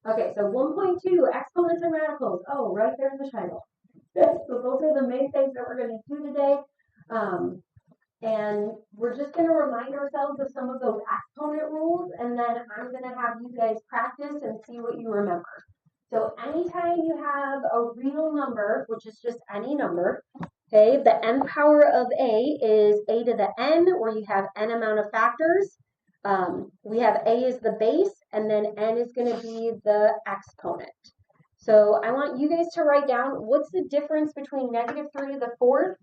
Okay, so 1.2, exponents and radicals. Oh, right there's the title. So those are the main things that we're going to do today. And we're just going to remind ourselves of some of those exponent rules, and then I'm going to have you guys practice and see what you remember. So anytime you have a real number, which is just any number, okay, the n power of a is a to the n, where you have n amount of factors. We have a is the base, and then n is going to be the exponent. So I want you guys to write down what's the difference between -3 to the 4th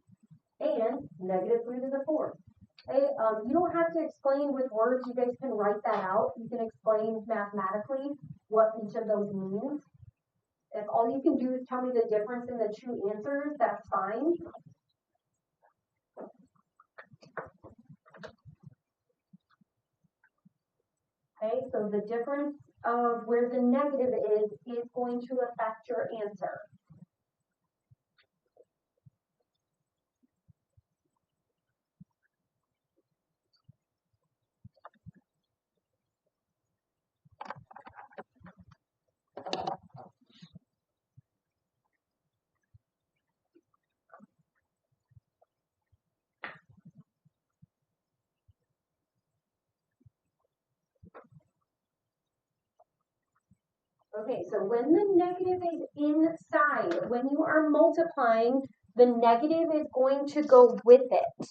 and -3 to the 4th. Okay, you don't have to explain with words. You guys can write that out. You can explain mathematically what each of those means. If all you can do is tell me the difference in the two answers, that's fine. Okay, so the difference of where the negative is going to affect your answer. Okay, so when the negative is inside, when you are multiplying, the negative is going to go with it.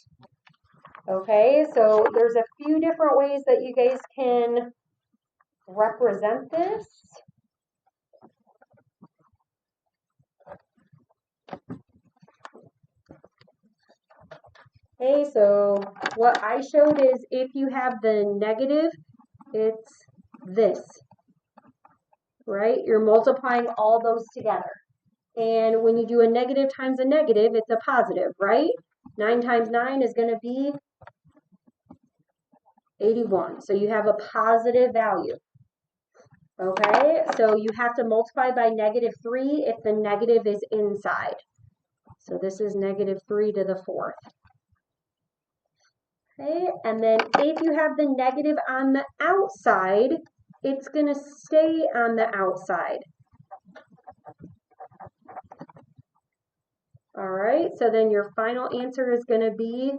Okay, so there's a few different ways that you guys can represent this. Okay, so what I showed is if you have the negative, it's this, right? You're multiplying all those together. And when you do a negative times a negative, it's a positive, right? 9 times 9 is going to be 81. So you have a positive value. Okay, so you have to multiply by -3 if the negative is inside. So this is -3 to the 4th. Okay, and then if you have the negative on the outside, it's going to stay on the outside. All right, so then your final answer is going to be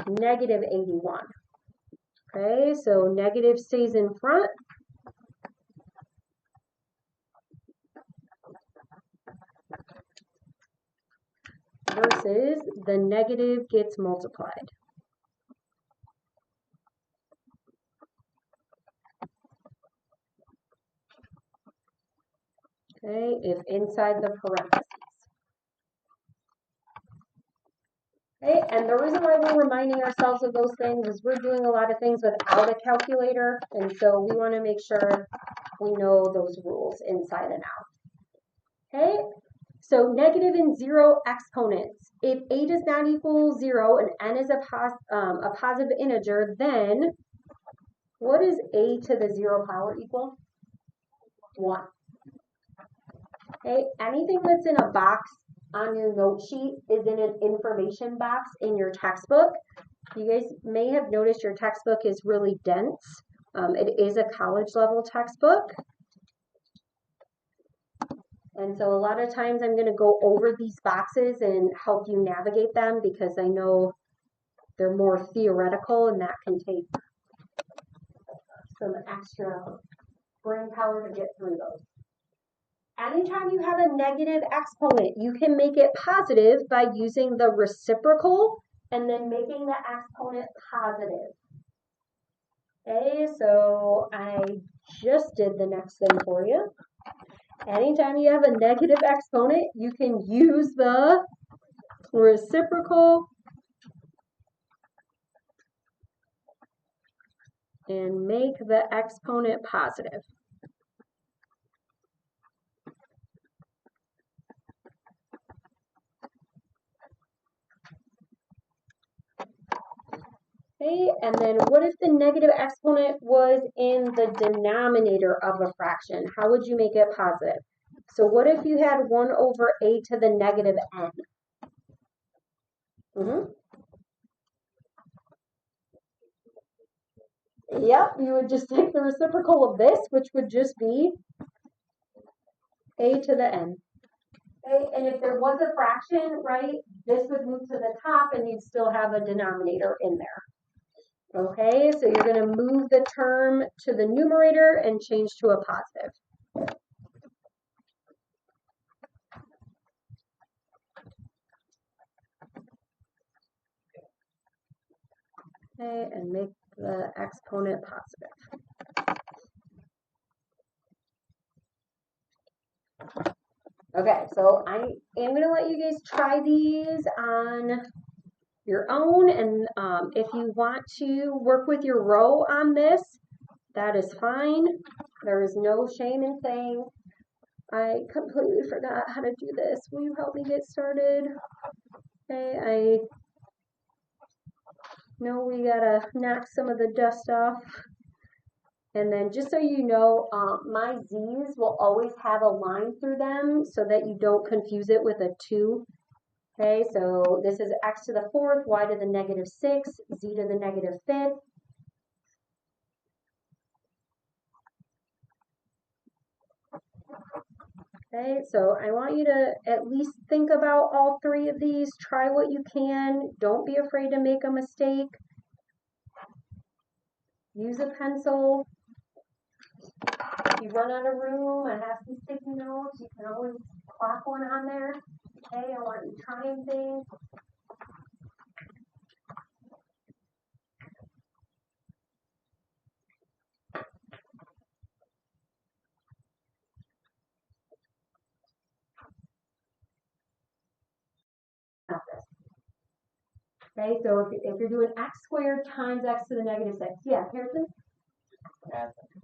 -81. Okay, so negative stays in front. Versus the negative gets multiplied. Okay, if inside the parentheses. Okay, and the reason why we're reminding ourselves of those things is we're doing a lot of things without a calculator, and so we want to make sure we know those rules inside and out. Okay, so negative and 0 exponents. If a does not equal 0 and n is a positive integer, then what is a to the 0 power equal? 1. Okay, anything that's in a box on your note sheet is in an information box in your textbook. You guys may have noticed your textbook is really dense. It is a college level textbook. And so a lot of times I'm going to go over these boxes and help you navigate them because I know they're more theoretical and that can take some extra brain power to get through those. Anytime you have a negative exponent, you can make it positive by using the reciprocal and then making the exponent positive. Okay, so I just did the next thing for you. Anytime you have a negative exponent, you can use the reciprocal and make the exponent positive. Okay, and then what if the negative exponent was in the denominator of a fraction? How would you make it positive? So what if you had 1 over a to the negative n? Yep, you would just take the reciprocal of this, which would just be a to the n. Okay, and if there was a fraction, right, this would move to the top and you'd still have a denominator in there. Okay, so you're going to move the term to the numerator and change to a positive. Okay, and make the exponent positive. Okay, so I am going to let you guys try these on your own, and if you want to work with your row on this, that is fine. There is no shame in saying, I completely forgot how to do this. Will you help me get started? Okay, I know we gotta knock some of the dust off. And then just so you know, my z's will always have a line through them so that you don't confuse it with a 2. Okay, so this is x to the 4th, y to the negative 6, z to the negative 5th. Okay, so I want you to at least think about all 3 of these. Try what you can. Don't be afraid to make a mistake. Use a pencil. If you run out of room and have some sticky notes, you can always clap one on there. Okay, I want you trying things. Okay, so if you're doing x squared times x to the negative 6, yeah, Harrison?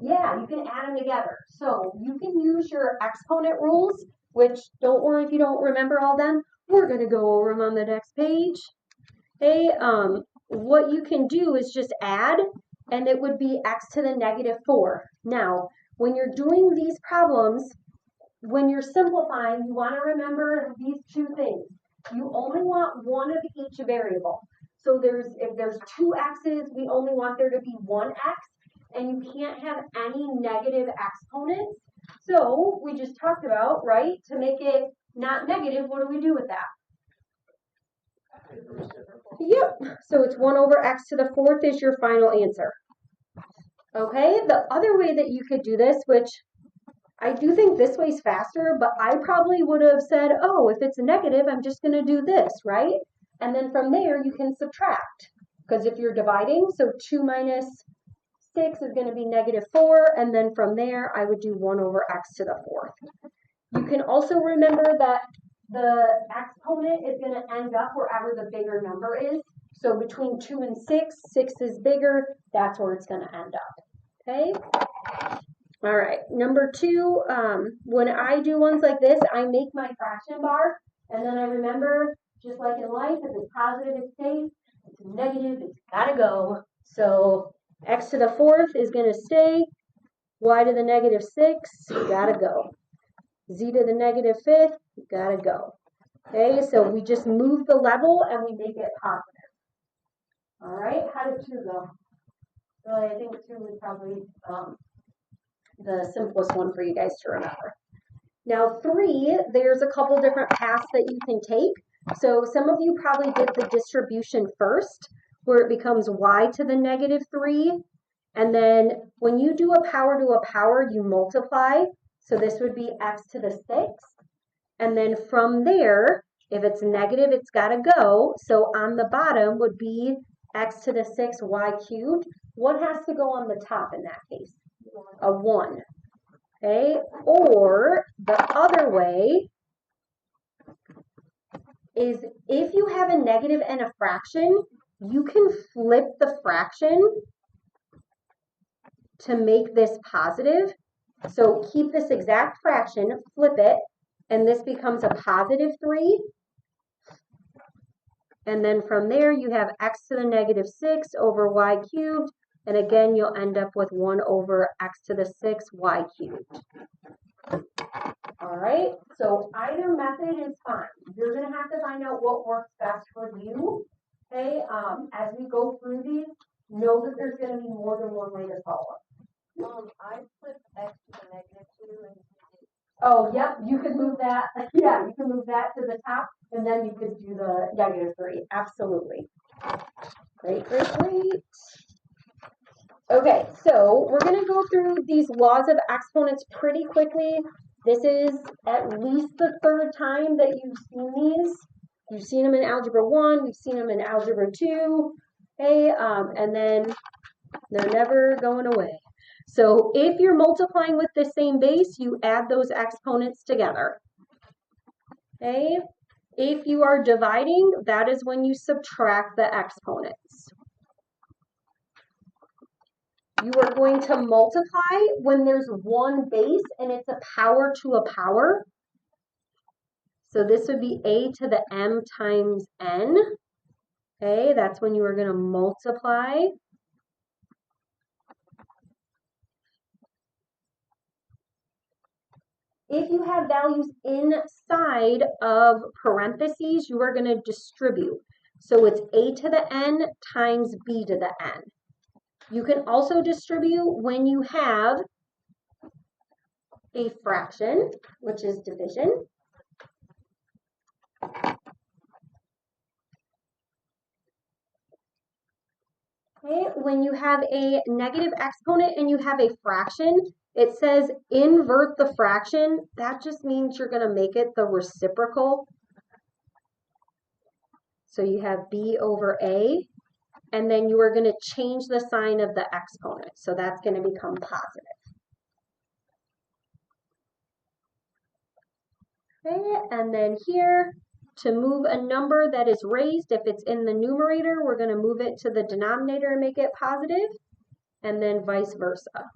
Yeah, you can add them together. So you can use your exponent rules, which don't worry if you don't remember all them. We're going to go over them on the next page. Okay, what you can do is just add, and it would be x to the negative 4. Now, when you're doing these problems, when you're simplifying, you want to remember these 2 things. You only want one of each variable. So if there's 2 x's, we only want there to be 1 x, and you can't have any negative exponents. So we just talked about, right, to make it not negative, what do we do with that? Yep, so it's 1 over x to the 4th is your final answer. Okay, the other way that you could do this, which I do think this way's faster, but I probably would have said, oh, if it's a negative, I'm just going to do this, right? And then from there, you can subtract. Because if you're dividing, so 2 minus 6 is going to be negative 4, and then from there, I would do 1 over x to the 4th. You can also remember that the exponent is going to end up wherever the bigger number is. So between 2 and 6, 6 is bigger, that's where it's going to end up. Okay? All right, number 2, when I do ones like this, I make my fraction bar, and then I remember, just like in life, if it's positive, it's safe, if it's negative, it's gotta go. So x to the 4th is gonna stay, y to the negative 6, gotta go. Z to the negative 5th, gotta go. Okay, so we just move the level and we make it positive. All right, how did 2 go? Really, I think 2 was probably the simplest one for you guys to remember. Now 3, there's a couple different paths that you can take. So some of you probably did the distribution first, where it becomes y to the negative 3. And then when you do a power to a power, you multiply. So this would be x to the 6. And then from there, if it's negative, it's got to go. So on the bottom would be x to the 6 y cubed. What has to go on the top in that case? A 1. Okay, or the other way is if you have a negative and a fraction, you can flip the fraction to make this positive. So keep this exact fraction, flip it, and this becomes a positive 3. And then from there, you have x to the negative 6 over y cubed. And again, you'll end up with 1 over x to the 6 y cubed. All right, so either method is fine. You're going to have to find out what works best for you. Okay, as we go through these, know that there's going to be more than one way to solve it. I put x to the -2 and Oh, yep, you could move that. Yeah, you can move that to the top, and then you could do the -3. Absolutely. Great, great, great. Okay, so we're going to go through these laws of exponents pretty quickly. This is at least the third time that you've seen these. You've seen them in Algebra 1, we've seen them in Algebra 2, okay, and then they're never going away. So if you're multiplying with the same base, you add those exponents together. Okay? If you are dividing, that is when you subtract the exponents. You are going to multiply when there's one base and it's a power to a power. So this would be a to the m times n. Okay, that's when you are going to multiply. If you have values inside of parentheses, you are going to distribute. So it's a to the n times b to the n. You can also distribute when you have a fraction, which is division. Okay, when you have a negative exponent and you have a fraction, it says invert the fraction. That just means you're going to make it the reciprocal. So you have b over a, and then you are going to change the sign of the exponent. So that's going to become positive. Okay, and then here, to move a number that is raised, if it's in the numerator, we're going to move it to the denominator and make it positive, and then vice versa.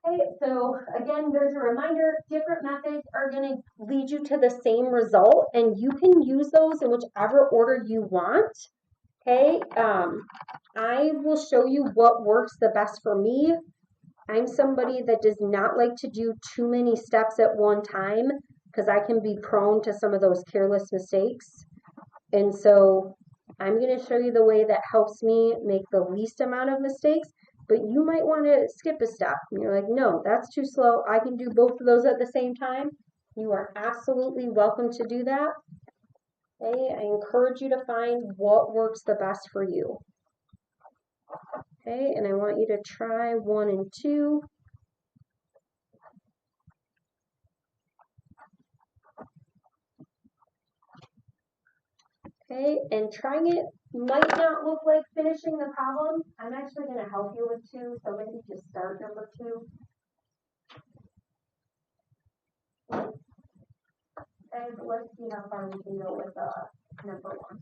Okay, so again, there's a reminder, different methods are going to lead you to the same result, and you can use those in whichever order you want. Okay, I will show you what works the best for me. I'm somebody that does not like to do too many steps at one time because I can be prone to some of those careless mistakes. And so I'm going to show you the way that helps me make the least amount of mistakes. But you might want to skip a step. And you're like, no, that's too slow. I can do both of those at the same time. You are absolutely welcome to do that. Okay, I encourage you to find what works the best for you. Okay, and I want you to try 1 and 2. Okay, and trying it might not look like finishing the problem. I'm actually going to help you with 2, so maybe just start number 2. And let's see how far we can go with number 1.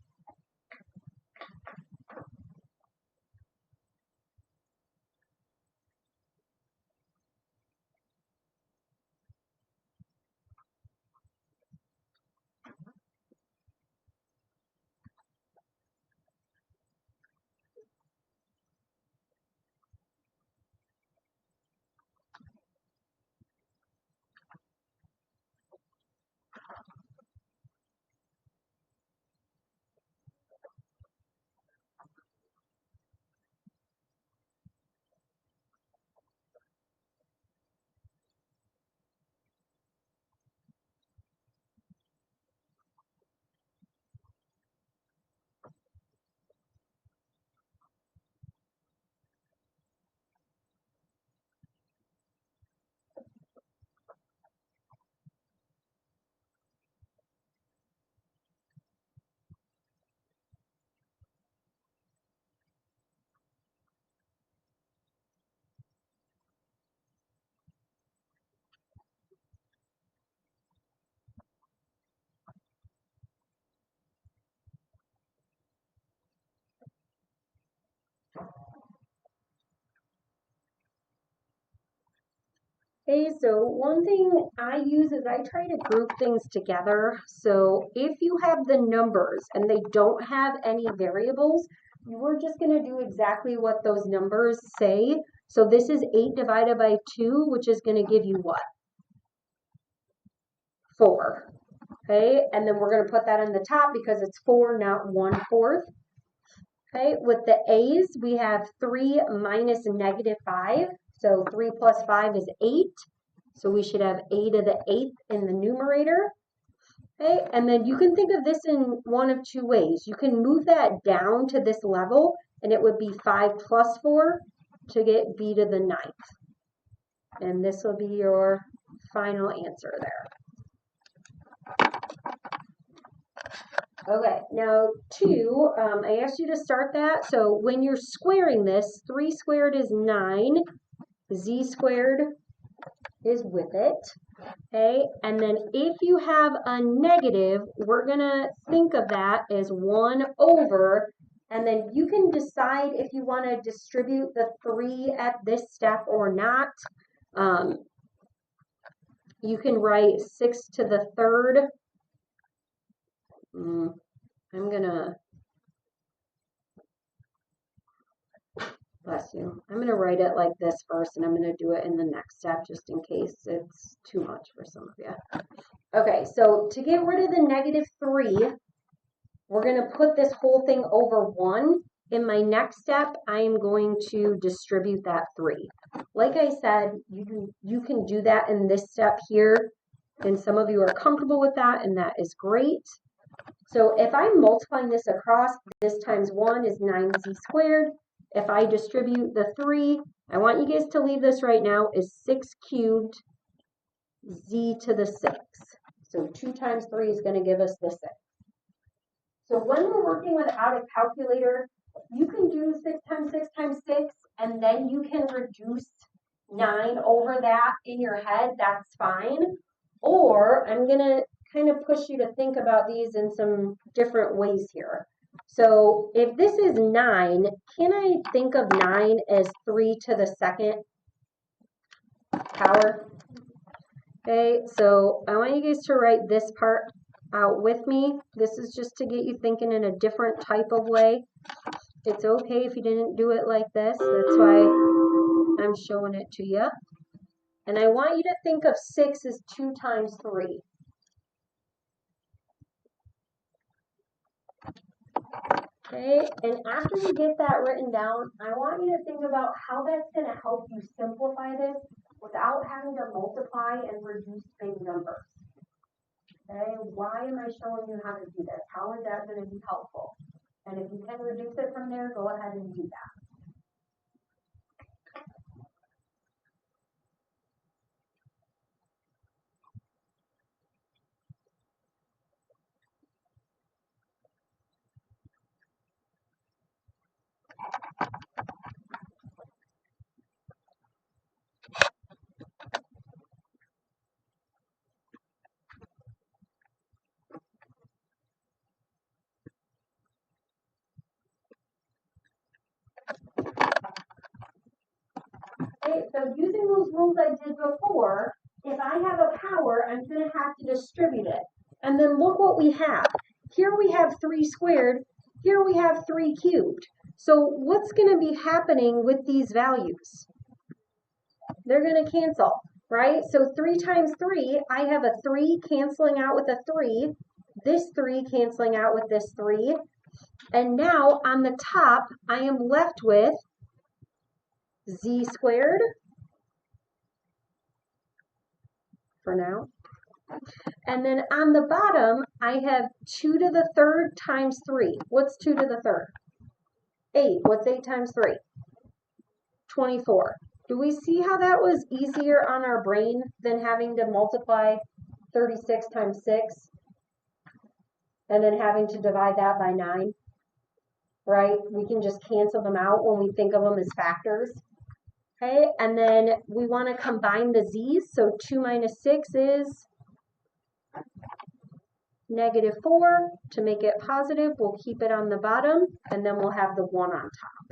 Okay, so one thing I use is I try to group things together. So if you have the numbers and they don't have any variables, you are just going to do exactly what those numbers say. So this is 8 divided by 2, which is going to give you what? 4. Okay, and then we're going to put that on the top because it's 4, not 1/4. Okay, with the a's, we have 3 minus -5. So 3 plus 5 is 8. So we should have a to the 8th in the numerator. Okay, and then you can think of this in one of two ways. You can move that down to this level, and it would be 5 plus 4 to get b to the 9th. And this will be your final answer there. Okay, now 2, I asked you to start that. So when you're squaring this, 3 squared is 9, z squared is with it. Okay, and then if you have a negative, we're going to think of that as 1 over, and then you can decide if you want to distribute the 3 at this step or not. You can write 6 to the 3rd. I'm gonna, bless you, I'm gonna write it like this first, and I'm gonna do it in the next step just in case it's too much for some of you. Okay, so to get rid of the -3, we're gonna put this whole thing over 1. In my next step, I am going to distribute that 3. Like I said, you can do that in this step here, and some of you are comfortable with that, and that is great. So if I'm multiplying this across, this times 1 is 9z squared. If I distribute the 3, I want you guys to leave this right now, is 6 cubed z to the 6. So 2 times 3 is going to give us the 6. So when we're working without a calculator, you can do 6 times 6 times 6, and then you can reduce 9 over that in your head. That's fine. Or I'm going to kind of push you to think about these in some different ways here. So if this is 9, can I think of 9 as 3 to the 2nd power? Okay, so I want you guys to write this part out with me. This is just to get you thinking in a different type of way. It's okay if you didn't do it like this. That's why I'm showing it to you. And I want you to think of 6 as 2 times 3. Okay, and after you get that written down, I want you to think about how that's going to help you simplify this without having to multiply and reduce big numbers. Okay, why am I showing you how to do this? How is that going to be helpful? And if you can reduce it from there, go ahead and do that. Okay, so using those rules I did before, if I have a power, I'm going to have to distribute it. And then look what we have. Here we have 3 squared. Here we have 3 cubed. So what's going to be happening with these values? They're going to cancel, right? So 3 times 3, I have a 3 canceling out with a 3. This 3 canceling out with this 3. And now on the top, I am left with z squared for now. And then on the bottom, I have 2 to the 3rd times 3. What's 2 to the 3rd? 8. What's 8 times 3? 24. Do we see how that was easier on our brain than having to multiply 36 times 6 and then having to divide that by 9? Right? We can just cancel them out when we think of them as factors. Okay, and then we want to combine the z's, so 2 minus 6 is -4. To make it positive, we'll keep it on the bottom, and then we'll have the 1 on top.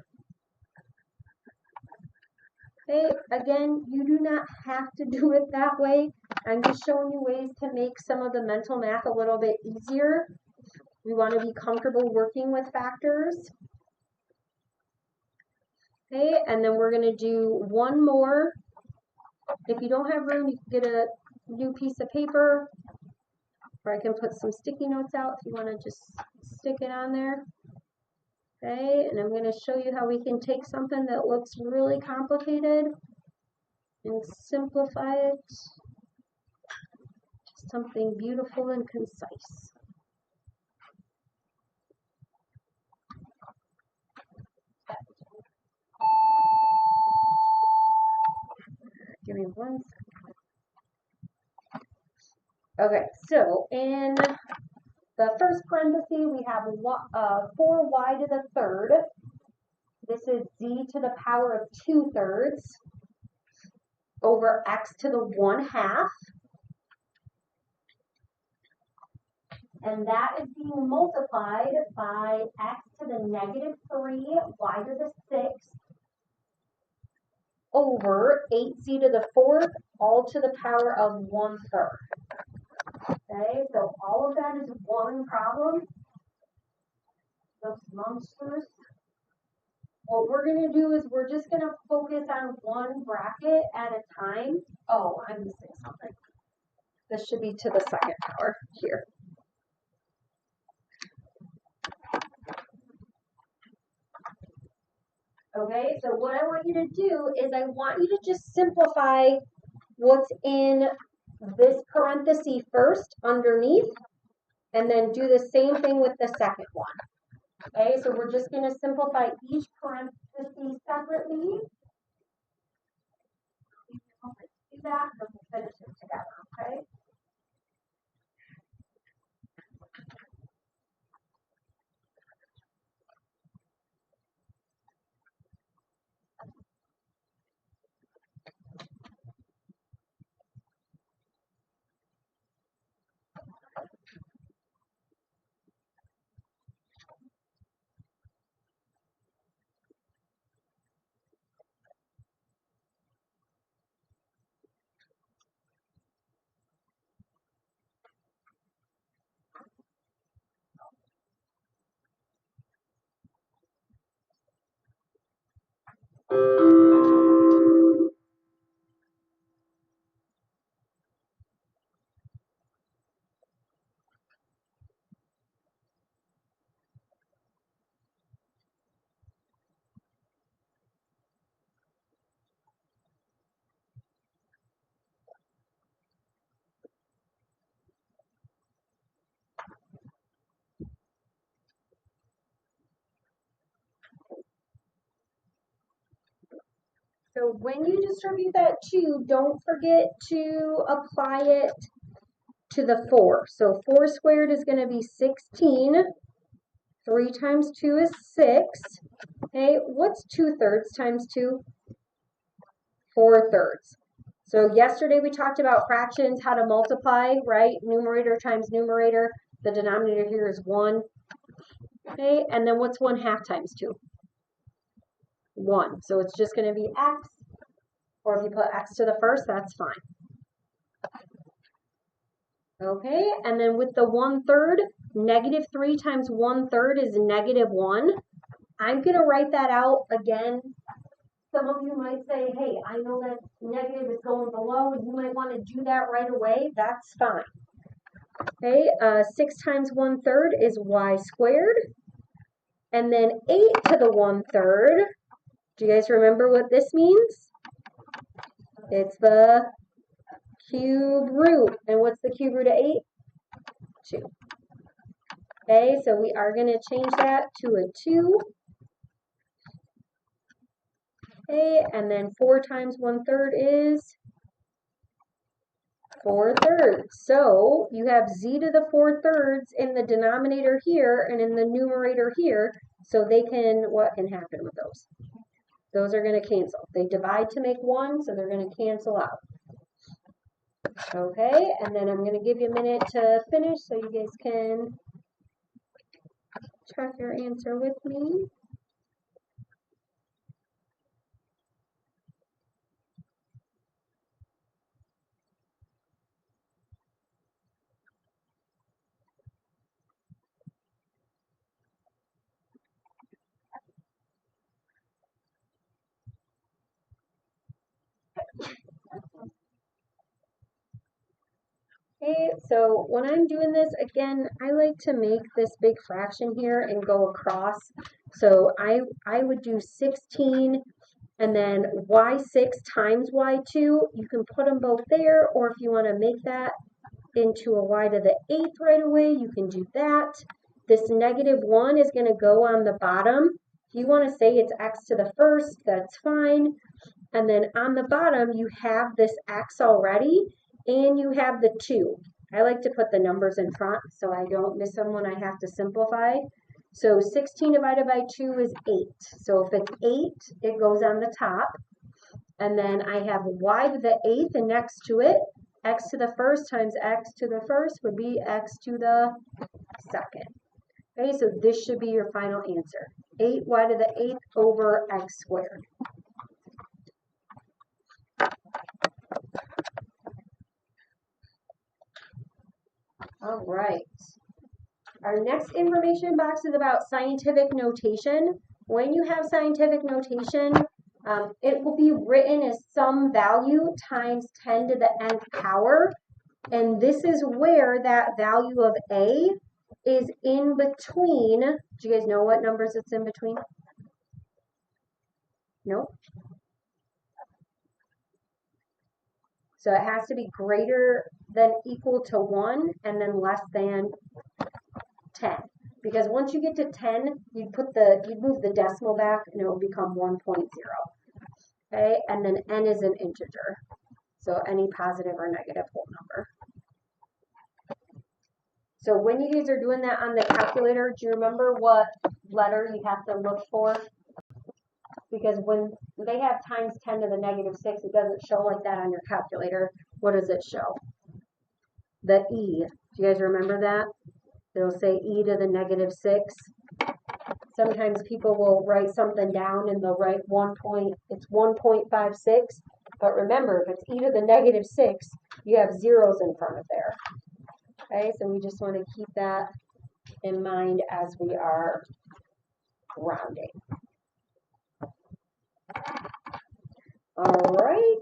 Okay, again, you do not have to do it that way. I'm just showing you ways to make some of the mental math a little bit easier. We want to be comfortable working with factors. Okay, and then we're going to do one more. If you don't have room, you can get a new piece of paper, or I can put some sticky notes out if you want to just stick it on there. Okay, and I'm going to show you how we can take something that looks really complicated and simplify it to something beautiful and concise. Give me one second. Okay, so in the first parenthesis, we have 4y to the third. This is z to the power of 2/3 over x to the 1/2. And that is being multiplied by x to the -3, y to the 6th, over 8z to the 4th, all to the power of 1/3. Okay, so all of that is one problem. Those monsters. What we're going to do is we're just going to focus on one bracket at a time. Oh, I'm missing something. This should be to the second power here. Okay, so what I want you to do is I want you to just simplify what's in this parenthesis first underneath, and then do the same thing with the second one. Okay, so we're just going to simplify each parenthesis separately. Do that, and we'll finish it together, okay? So when you distribute that 2, don't forget to apply it to the 4. So 4 squared is going to be 16. 3 times 2 is 6. Okay, what's 2/3 times 2? 4/3. So yesterday we talked about fractions, how to multiply, right? Numerator times numerator. The denominator here is 1. Okay, and then what's 1/2 times 2? 1. So it's just going to be x, or if you put x to the first, that's fine. Okay, and then with the 1/3, -3 times 1/3 is -1. I'm going to write that out again. Some of you might say, hey, I know that negative is going below, and you might want to do that right away. That's fine. Okay, 6 times 1/3 is y squared. And then 8 to the 1/3. Do you guys remember what this means? It's the cube root. And what's the cube root of 8? 2. Okay, so we are going to change that to a 2. Okay, and then 4 times 1/3 is 4/3. So you have z to the 4/3 in the denominator here and in the numerator here. So they can, what can happen with those? Those are going to cancel. They divide to make 1, so they're going to cancel out. Okay, and then I'm going to give you a minute to finish so you guys can check your answer with me. Okay, so when I'm doing this, again, I like to make this big fraction here and go across. So I would do 16 and then y6 times y2. You can put them both there, or if you want to make that into a y to the 8th right away, you can do that. This -1 is going to go on the bottom. If you want to say it's x to the 1st, that's fine. And then on the bottom, you have this x already, and you have the 2. I like to put the numbers in front so I don't miss them when I have to simplify. So 16 divided by 2 is 8. So if it's 8, it goes on the top. And then I have y to the 8th, and next to it, x to the 1st times x to the 1st would be x to the 2nd. Okay, so this should be your final answer. 8y to the 8th over x squared. All right. Our next information box is about scientific notation. When you have scientific notation, it will be written as some value times 10 to the nth power. And this is where that value of a is in between. Do you guys know what numbers it's in between? No? So it has to be greater than equal to 1 and then less than 10. Because once you get to 10, you'd move the decimal back and it will become 1.0. Okay, and then n is an integer. So any positive or negative whole number. So when you guys are doing that on the calculator, do you remember what letter you have to look for? Because when they have times 10 to the -6, it doesn't show like that on your calculator. What does it show? The e. Do you guys remember that? It'll say e to the -6. Sometimes people will write something down and they'll write it's 1.56. But remember, if it's e to the -6, you have zeros in front of there. Okay, so we just want to keep that in mind as we are rounding. All right.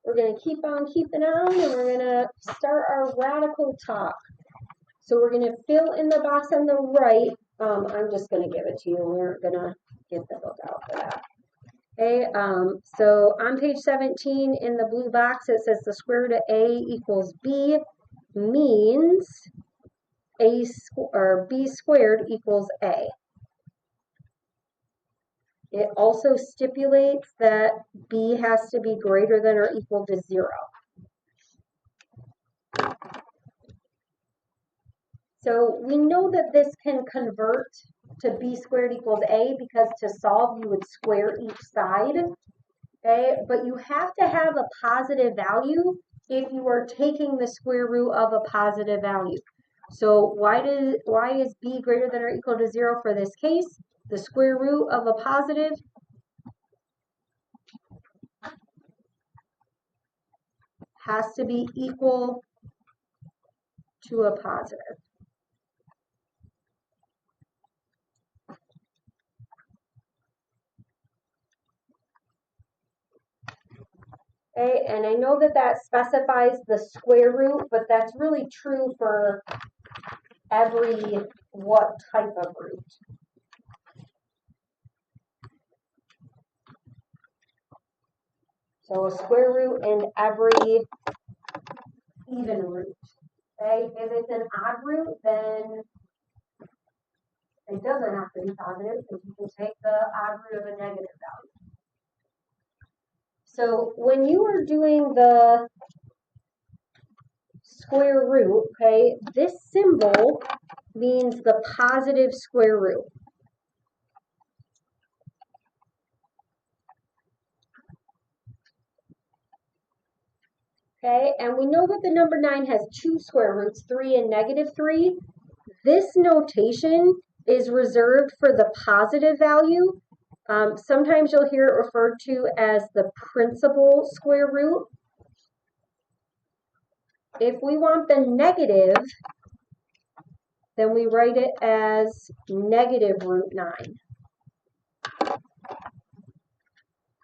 We're going to keep on keeping on, and we're going to start our radical talk. So we're going to fill in the box on the right. I'm just going to give it to you. We're going to get the book out for that. Okay, so on page 17 in the blue box, it says the square root of a equals b, means b squared equals a. It also stipulates that b has to be greater than or equal to 0. So we know that this can convert to b squared equals a because to solve you would square each side. Okay, but you have to have a positive value if you are taking the square root of a positive value. So why is b greater than or equal to 0 for this case? The square root of a positive has to be equal to a positive. Okay, and I know that that specifies the square root, but that's really true for every what type of root. So a square root in every even root. Okay, if it's an odd root, then it doesn't have to be positive because you can take the odd root of a negative value. So when you are doing the square root, okay, this symbol means the positive square root. Okay, and we know that the number 9 has 2 square roots, 3 and -3. This notation is reserved for the positive value. Sometimes you'll hear it referred to as the principal square root. If we want the negative, then we write it as -√9.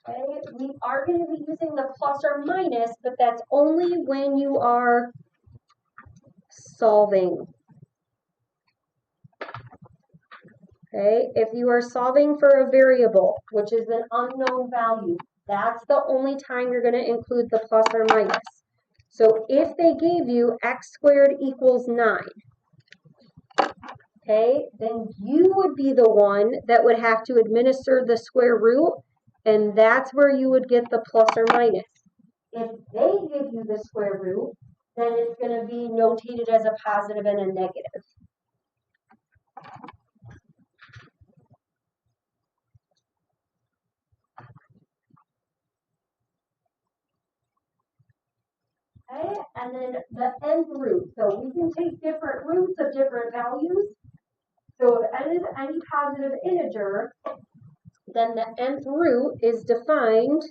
Okay, we are going to be using the plus or minus, but that's only when you are solving. Okay, if you are solving for a variable, which is an unknown value, that's the only time you're going to include the plus or minus. So if they gave you x squared equals 9, okay, then you would be the one that would have to administer the square root, and that's where you would get the plus or minus. If they give you the square root, then it's going to be notated as a positive and a negative. Okay, and then the nth root. So we can take different roots of different values. So if n is any positive integer, then the nth root is defined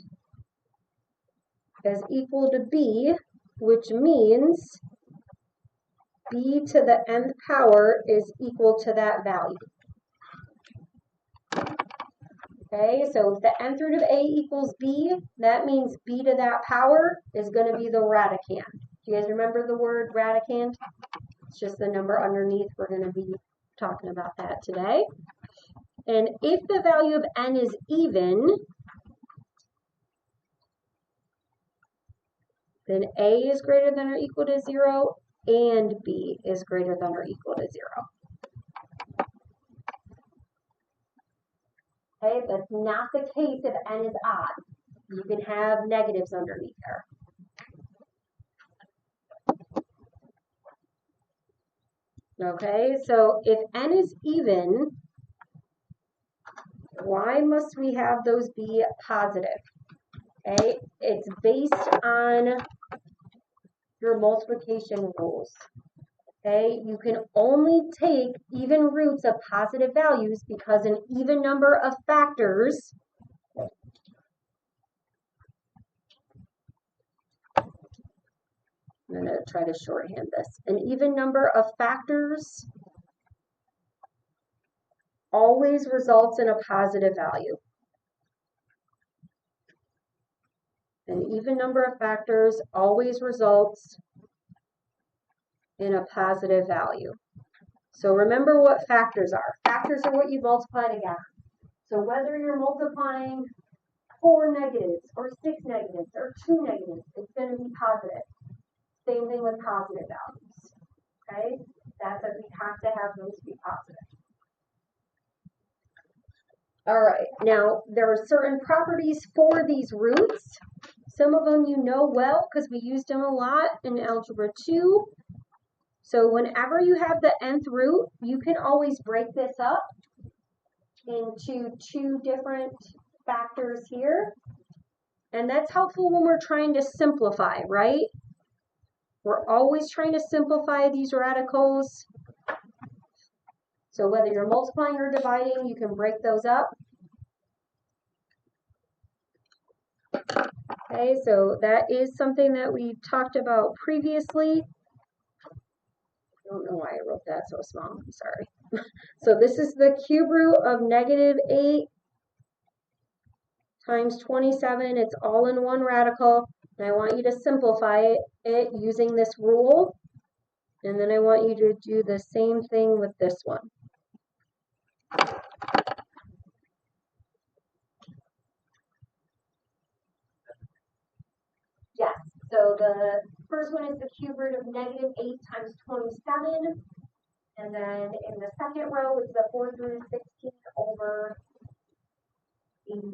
as equal to b, which means b to the nth power is equal to that value. Okay, so if the nth root of a equals b, that means b to that power is going to be the radicand. Do you guys remember the word radicand? It's just the number underneath. We're going to be talking about that today. And if the value of n is even, then a is greater than or equal to 0 and b is greater than or equal to 0. Okay, that's not the case if n is odd. You can have negatives underneath there. Okay, so if n is even, why must we have those be positive? Okay, it's based on your multiplication rules. Okay, you can only take even roots of positive values because an even number of factors I'm going to try to shorthand this. An even number of factors always results in a positive value. An even number of factors always results in a positive value. So remember what factors are. Factors are what you multiply together. So whether you're multiplying 4 negatives or 6 negatives or 2 negatives, it's going to be positive. Same thing with positive values. Okay? That's that we have to have those be positive. All right, now there are certain properties for these roots. Some of them you know well because we used them a lot in Algebra 2. So whenever you have the nth root, you can always break this up into 2 different factors here. And that's helpful when we're trying to simplify, right? We're always trying to simplify these radicals. So whether you're multiplying or dividing, you can break those up. Okay, so that is something that we talked about previously. I don't know why I wrote that so small. I'm sorry. So this is the cube root of -8 times 27. It's all in one radical. And I want you to simplify it using this rule. And then I want you to do the same thing with this one. Yes, so the first one is the cube root of -8 times 27. And then in the second row is the 4th root of 16 over 84.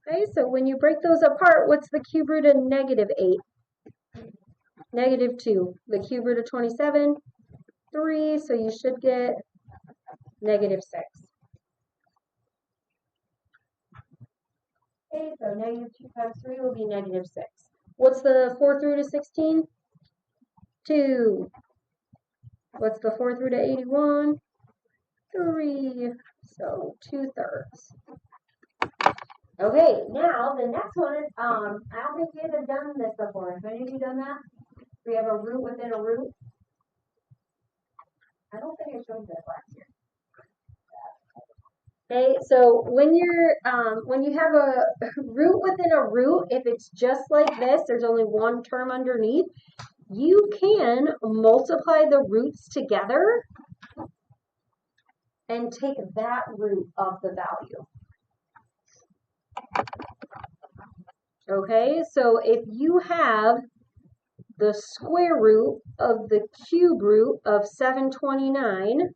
Okay, so when you break those apart, what's the cube root of -8? -2. The cube root of 27, 3, so you should get -6. Okay, so -2 times 3 will be -6. What's the 4 through to 16? 2. What's the 4 through to 81? 3. So 2/3. Okay, now the next one, I don't think you have done this before. Have any of you done that? We have a root within a root. I don't think I showed that last year. Okay, so when you have a root within a root, if it's just like this, there's only one term underneath, you can multiply the roots together and take that root of the value. Okay, so if you have the square root of the cube root of 729,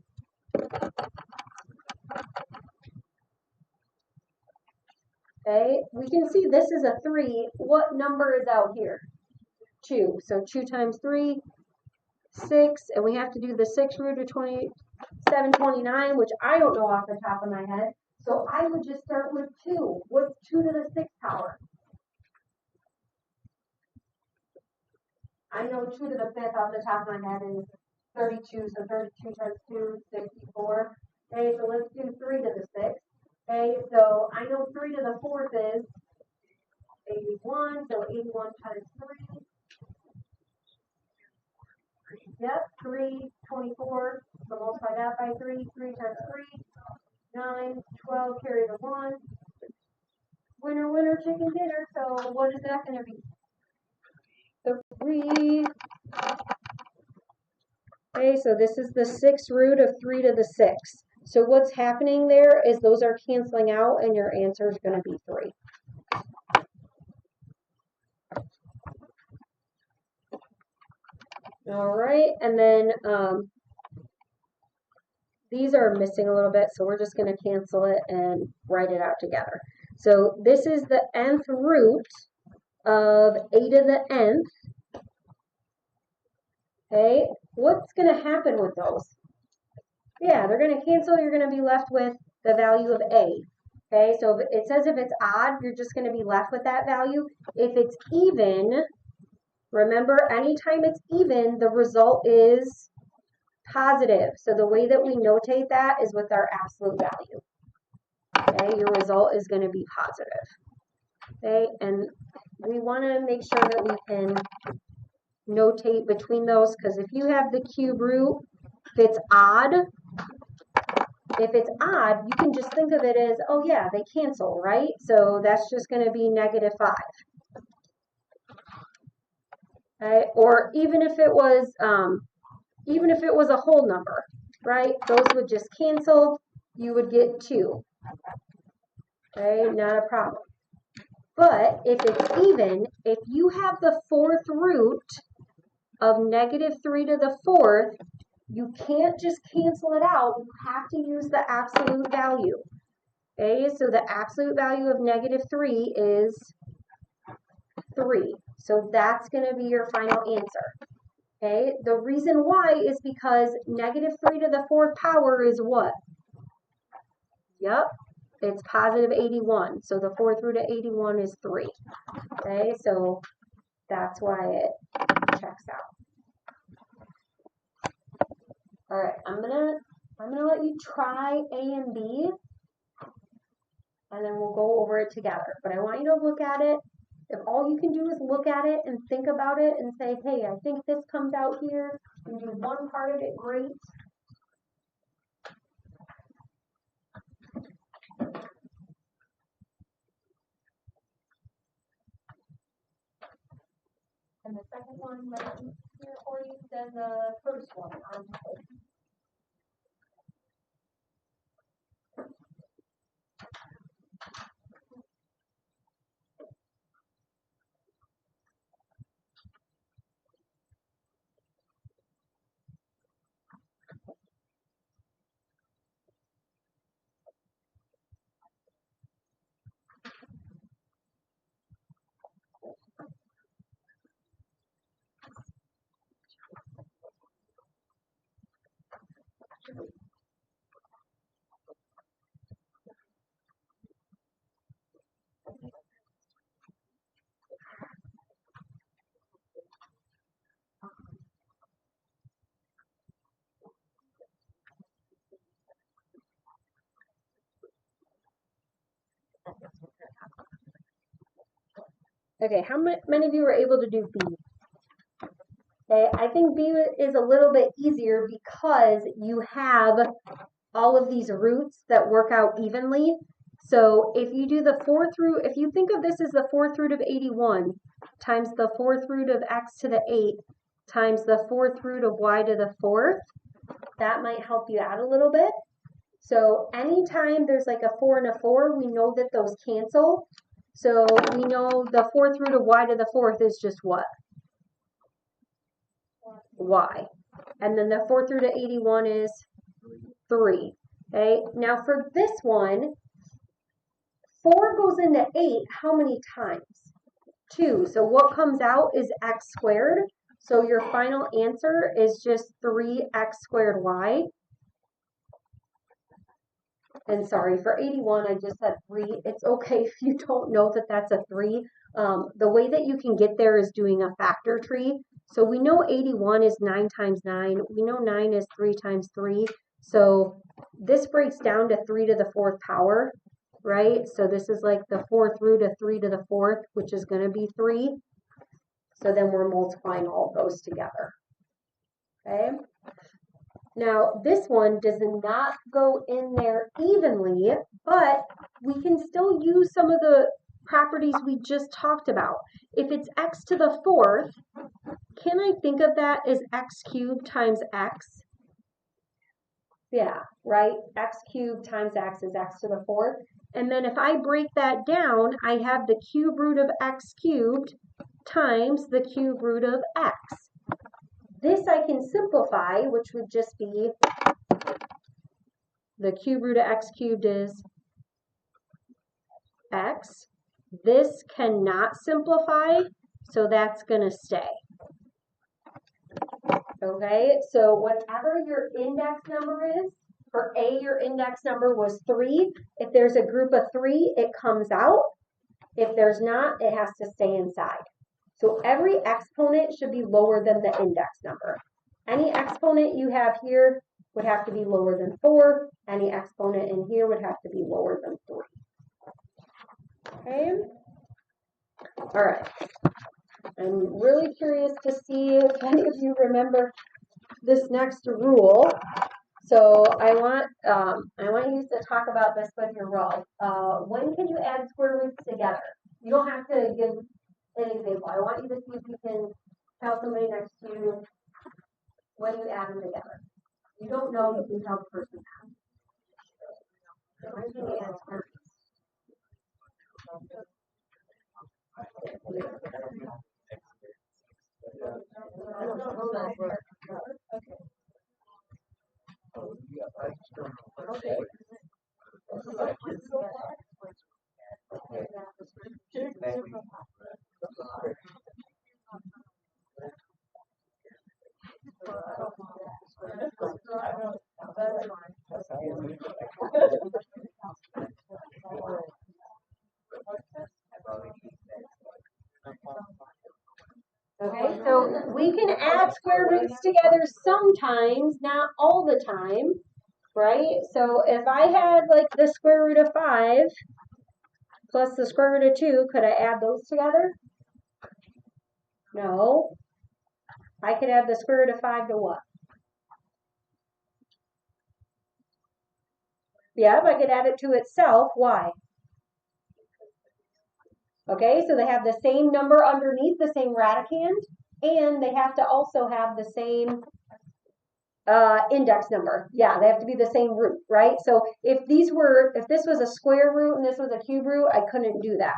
okay, we can see this is a 3. What number is out here? 2. So 2 times 3, 6, and we have to do the 6th root of 729, which I don't know off the top of my head. So I would just start with 2. What's 2 to the 6th power? I know 2 to the 5th off the top of my head is 32, so 32 times 2, 64. Okay, so let's do 3 to the 6th. Okay, so I know 3 to the 4th is 81, so 81 times 3. Yep, 3, 24. So multiply that by 3. 3 times 3, 9, 12, carry the 1. Winner, winner, chicken dinner. So what is that going to be? 3. Okay, so this is the 6th root of 3 to the 6th. So what's happening there is those are canceling out and your answer is going to be 3. All right, and then these are missing a little bit, so we're just going to cancel it and write it out together. So this is the nth root of a to the nth. Okay, what's going to happen with those? Yeah, they're going to cancel. You're going to be left with the value of a. Okay, so if it says if it's odd, you're just going to be left with that value. If it's even, remember, anytime it's even, the result is positive. So the way that we notate that is with our absolute value. Okay, your result is going to be positive. Okay, and we want to make sure that we can notate between those, because if you have the cube root, if it's odd, you can just think of it as, oh yeah, they cancel, right? So that's just going to be -5. Okay, or even if it was a whole number, right? Those would just cancel. You would get 2. Okay, not a problem. But if it's even, if you have the 4th root of -3 to the 4th, you can't just cancel it out. You have to use the absolute value. Okay, so the absolute value of -3 is 3. So that's going to be your final answer. Okay, the reason why is because -3 to the 4th power is what? Yep, it's positive 81. So the 4th root of 81 is 3. Okay, so that's why it checks out. All right, I'm gonna let you try A and B, and then we'll go over it together. But I want you to look at it. If all you can do is look at it and think about it and say, hey, I think this comes out here, and do one part of it, great. And the second one right here for you than the first one on top. Okay, how many of you were able to do B? Okay, I think B is a little bit easier because you have all of these roots that work out evenly. So if you do the fourth root, if you think of this as the fourth root of 81 times the fourth root of x to the 8 times the fourth root of y to the fourth, that might help you out a little bit. So anytime there's like a 4 and a 4, we know that those cancel. So we know the fourth root of y to the fourth is just what? Y. And then the fourth root of 81 is 3. Okay, now for this one, 4 goes into 8 how many times? 2. So what comes out is x squared. So your final answer is just 3x squared y. And sorry, for 81, I just said 3. It's okay if you don't know that that's a 3. The way that you can get there is doing a factor tree. So we know 81 is 9 times 9. We know 9 is 3 times 3. So this breaks down to 3 to the 4th power, right? So this is like the 4th root of 3 to the 4th, which is going to be 3. So then we're multiplying all those together. Okay? Now, this one does not go in there evenly, but we can still use some of the properties we just talked about. If it's x to the 4th, can I think of that as x cubed times x? Yeah, right? X cubed times x is x to the 4th. And then if I break that down, I have the cube root of x cubed times the cube root of x. This I can simplify, which would just be the cube root of x cubed is x. This cannot simplify, so that's going to stay. Okay, so whatever your index number is, for A, your index number was 3. If there's a group of 3, it comes out. If there's not, it has to stay inside. So every exponent should be lower than the index number. Any exponent you have here would have to be lower than 4. Any exponent in here would have to be lower than 3. Okay? All right. I'm really curious to see if any of you remember this next rule. So I want you to talk about this with your row. When can you add square roots together? You don't have to give an example. I want you to see if you can tell somebody next to you when you add them together. You don't know, you can tell the person that. So when can you add square roots? Okay. Okay, so we can add square roots together sometimes, not all the time, right? So if I had like the square root of 5 plus the square root of 2, could I add those together? No. I could add the square root of 5 to what? Yeah, I could add it to itself. Why? Okay, so they have the same number underneath, the same radicand, and they have to also have the same index number. Yeah, they have to be the same root, right? So if this was a square root and this was a cube root, I couldn't do that.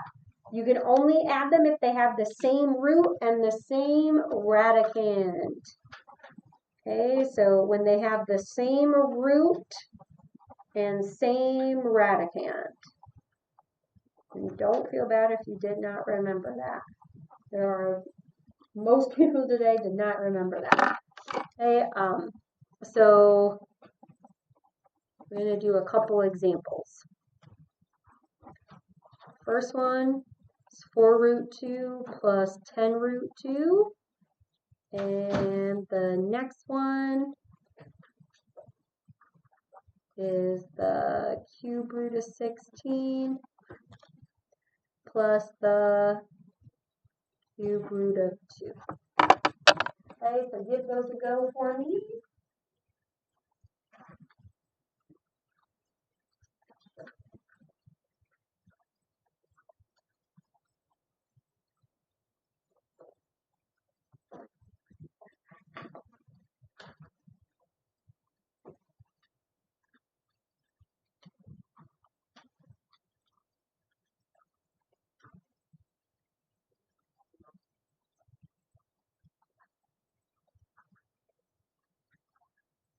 You can only add them if they have the same root and the same radicand. Okay, so when they have the same root and same radicand. And don't feel bad if you did not remember that. Most people today did not remember that. Okay, so we're going to do a couple examples. First one is 4 root 2 plus 10 root 2. And the next one is the cube root of 16 plus the cube root of 2. Okay, so give those a go for me.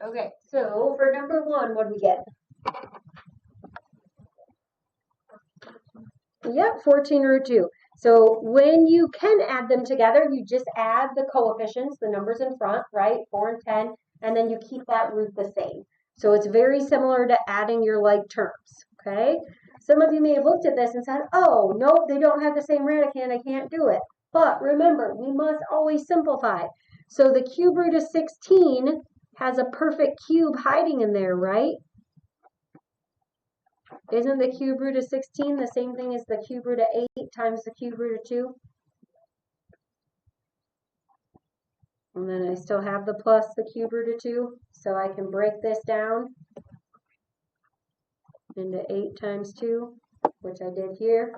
Okay, so for number 1, what do we get? Yep, 14 root 2. So when you can add them together, you just add the coefficients, the numbers in front, right? 4 and 10, and then you keep that root the same. So it's very similar to adding your like terms, okay? Some of you may have looked at this and said, oh, nope, they don't have the same radicand, I can't do it. But remember, we must always simplify. So the cube root of 16 has a perfect cube hiding in there, right? Isn't the cube root of 16 the same thing as the cube root of 8 times the cube root of 2? And then I still have the plus the cube root of 2, so I can break this down into 8 times 2, which I did here.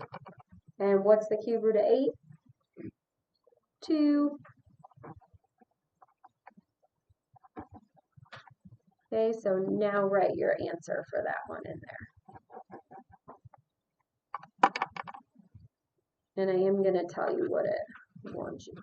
And what's the cube root of 8? 2. Okay, so now write your answer for that one in there. And I am going to tell you what it wants you.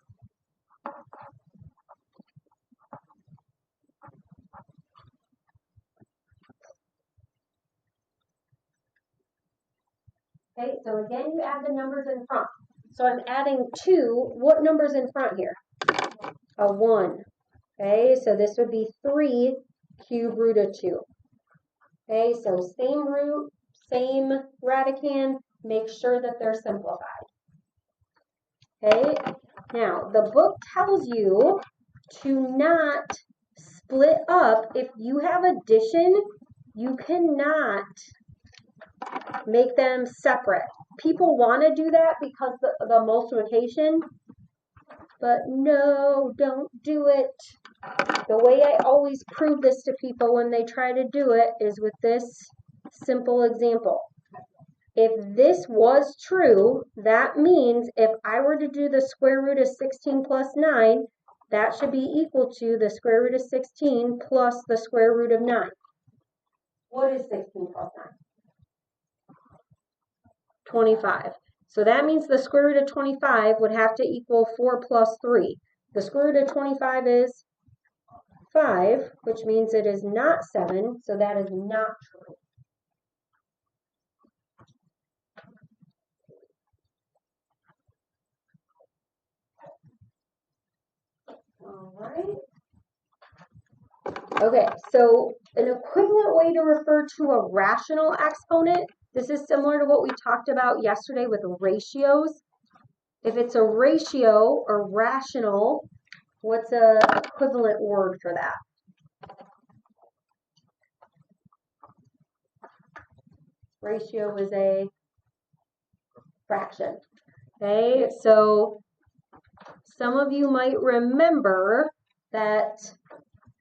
Okay, so again, you add the numbers in front. So I'm adding 2. What number's in front here? A 1. Okay, so this would be 3 cube root of 2. Okay, so same root, same radicand, make sure that they're simplified. Okay, now the book tells you to not split up. If you have addition, you cannot make them separate. People want to do that because the multiplication, but no, don't do it. The way I always prove this to people when they try to do it is with this simple example. If this was true, that means if I were to do the square root of 16 plus 9, that should be equal to the square root of 16 plus the square root of 9. What is 16 plus 9? 25. So that means the square root of 25 would have to equal 4 plus 3. The square root of 25 is 5, which means it is not 7, so that is not true. All right. Okay, so an equivalent way to refer to a rational exponent, this is similar to what we talked about yesterday with ratios. If it's a ratio or rational, what's an equivalent word for that? Ratio is a fraction. Okay, so some of you might remember that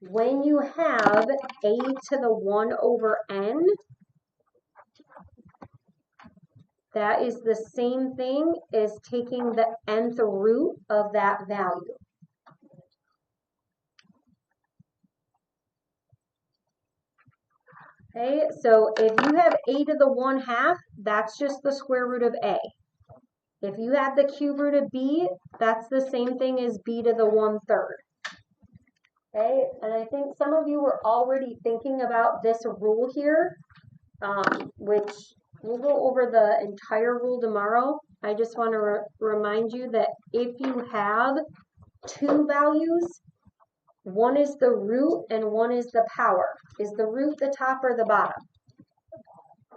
when you have a to the 1 over n, that is the same thing as taking the nth root of that value. Okay, so if you have a to the 1/2, that's just the square root of a. If you have the cube root of b, that's the same thing as b to the 1/3. Okay, and I think some of you were already thinking about this rule here, which we'll go over the entire rule tomorrow. I just want to remind you that if you have two values, one is the root and one is the power. Is the root the top or the bottom?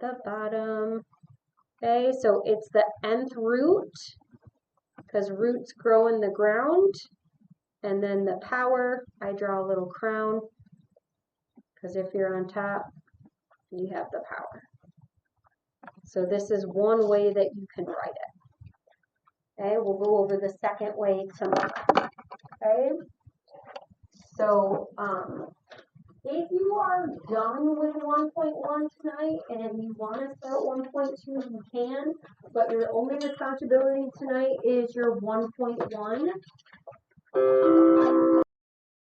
The bottom. Okay, so it's the nth root, because roots grow in the ground. And then the power, I draw a little crown, because if you're on top, you have the power. So this is one way that you can write it. Okay, we'll go over the second way tomorrow. Okay, so if you are done with 1.1 tonight, and if you want to start 1.2, you can, but your only responsibility tonight is your 1.1.